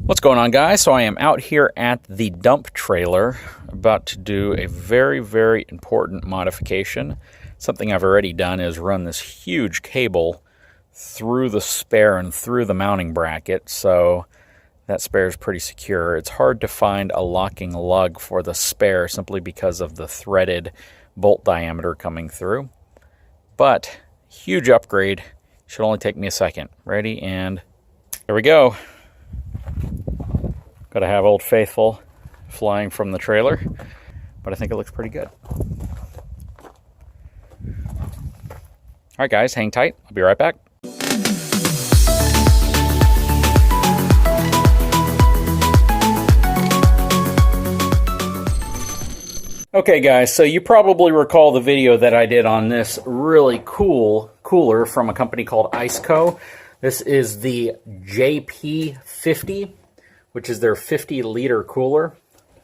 What's going on, guys? So I am out here at the dump trailer about to do a very, very important modification. Something I've already done is run this huge cable through the spare and through the mounting bracket, so that spare is pretty secure. It's hard to find a locking lug for the spare simply because of the threaded bolt diameter coming through. But huge upgrade. Should only take me a second. Ready, and there we go. Got to have Old Faithful flying from the trailer, but I think it looks pretty good. All right, guys, hang tight. I'll be right back. Okay, guys, so you probably recall the video that I did on this really cool cooler from a company called Iceco. This is the JP50, which is their 50-liter cooler.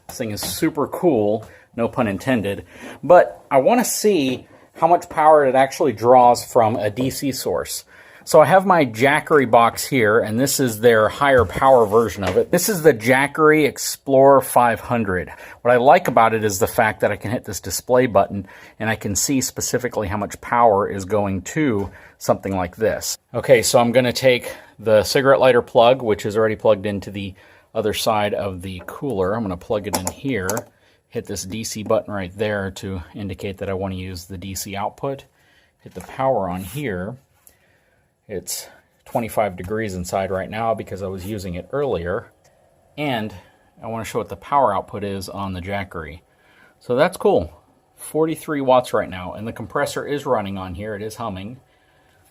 This thing is super cool, no pun intended. But I want to see how much power it actually draws from a DC source. So I have my Jackery box here, and this is their higher power version of it. This is the Jackery Explorer 500. What I like about it is the fact that I can hit this display button, and I can see specifically how much power is going to something like this. Okay, so I'm going to take the cigarette lighter plug, which is already plugged into the other side of the cooler. I'm going to plug it in here, hit this DC button right there to indicate that I want to use the DC output. Hit the power on here. It's 25 degrees inside right now because I was using it earlier. And I want to show what the power output is on the Jackery. So that's cool. 43 watts right now, and the compressor is running on here. It is humming.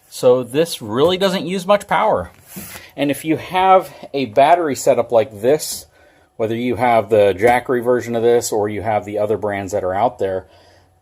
So this really doesn't use much power. And if you have a battery setup like this, whether you have the Jackery version of this or you have the other brands that are out there,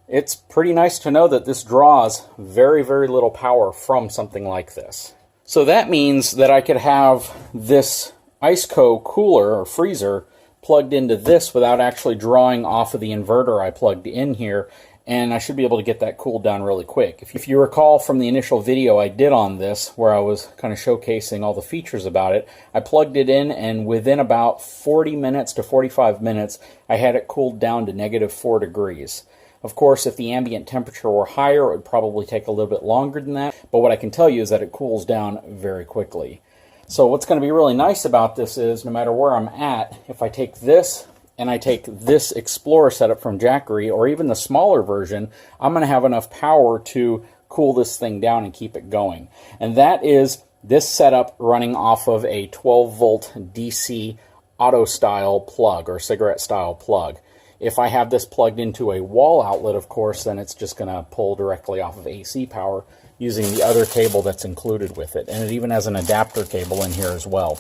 it's pretty nice to know that this draws very, very little power from something like this. So that means that I could have this Iceco cooler or freezer plugged into this without actually drawing off of the inverter I plugged in here, and I should be able to get that cooled down really quick. If you recall from the initial video I did on this, where I was kind of showcasing all the features about it, I plugged it in, and within about 40 minutes to 45 minutes, I had it cooled down to -4 degrees. Of course, if the ambient temperature were higher, it would probably take a little bit longer than that, but what I can tell you is that it cools down very quickly. So what's going to be really nice about this is, no matter where I'm at, if I take this and I take this Explorer setup from Jackery, or even the smaller version, I'm going to have enough power to cool this thing down and keep it going. And that is this setup running off of a 12-volt DC auto-style plug, or cigarette-style plug. If I have this plugged into a wall outlet, of course, then it's just going to pull directly off of AC power using the other cable that's included with it. And it even has an adapter cable in here as well.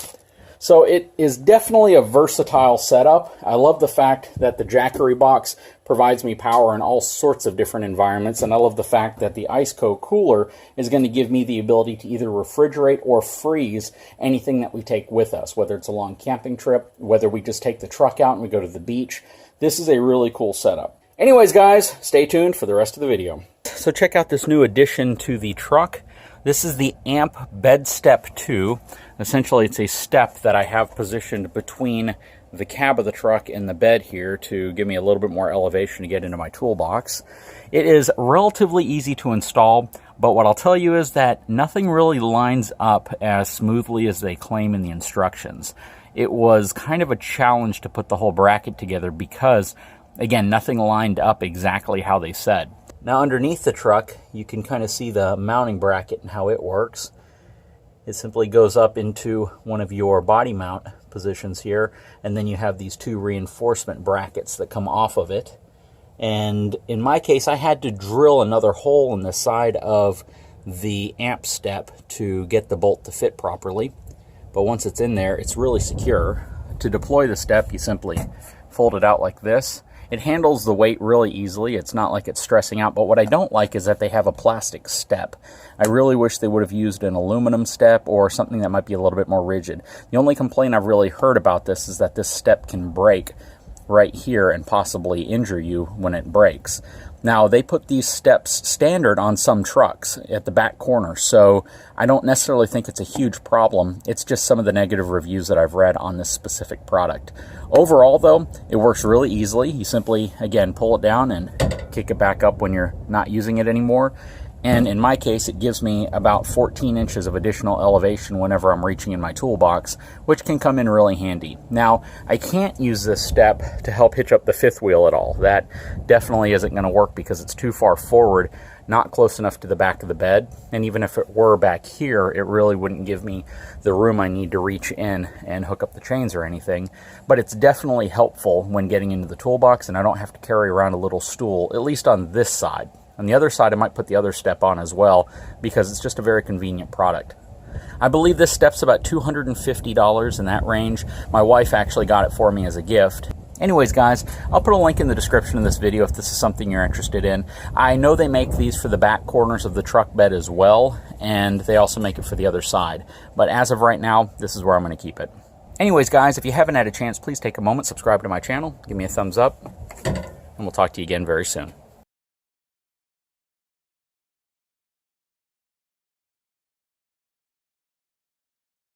So it is definitely a versatile setup. I love the fact that the Jackery box provides me power in all sorts of different environments, and I love the fact that the Iceco cooler is going to give me the ability to either refrigerate or freeze anything that we take with us, whether it's a long camping trip, whether we just take the truck out and we go to the beach. This is a really cool setup. Anyways, guys, stay tuned for the rest of the video. So check out this new addition to the truck. This is the Amp Bed Step 2. Essentially, it's a step that I have positioned between the cab of the truck and the bed here to give me a little bit more elevation to get into my toolbox. It is relatively easy to install, but what I'll tell you is that nothing really lines up as smoothly as they claim in the instructions. It was kind of a challenge to put the whole bracket together because, again, nothing lined up exactly how they said. Now, underneath the truck, you can kind of see the mounting bracket and how it works. It simply goes up into one of your body mount positions here, and then you have these two reinforcement brackets that come off of it. And in my case, I had to drill another hole in the side of the amp step to get the bolt to fit properly. But once it's in there, it's really secure. To deploy the step, you simply fold it out like this. It handles the weight really easily. It's not like it's stressing out, but what I don't like is that they have a plastic step. I really wish they would have used an aluminum step or something that might be a little bit more rigid. The only complaint I've really heard about this is that this step can break right here and possibly injure you when it breaks. Now, they put these steps standard on some trucks at the back corner, so I don't necessarily think it's a huge problem. It's just some of the negative reviews that I've read on this specific product. Overall, though, it works really easily. You simply, again, pull it down and kick it back up when you're not using it anymore. And in my case, it gives me about 14 inches of additional elevation whenever I'm reaching in my toolbox, which can come in really handy. Now, I can't use this step to help hitch up the fifth wheel at all. That definitely isn't going to work because it's too far forward, not close enough to the back of the bed. And even if it were back here, it really wouldn't give me the room I need to reach in and hook up the chains or anything. But it's definitely helpful when getting into the toolbox, and I don't have to carry around a little stool, at least on this side. On the other side, I might put the other step on as well because it's just a very convenient product. I believe this step's about $250 in that range. My wife actually got it for me as a gift. Anyways, guys, I'll put a link in the description of this video if this is something you're interested in. I know they make these for the back corners of the truck bed as well, and they also make it for the other side. But as of right now, this is where I'm going to keep it. Anyways, guys, if you haven't had a chance, please take a moment, subscribe to my channel, give me a thumbs up, and we'll talk to you again very soon.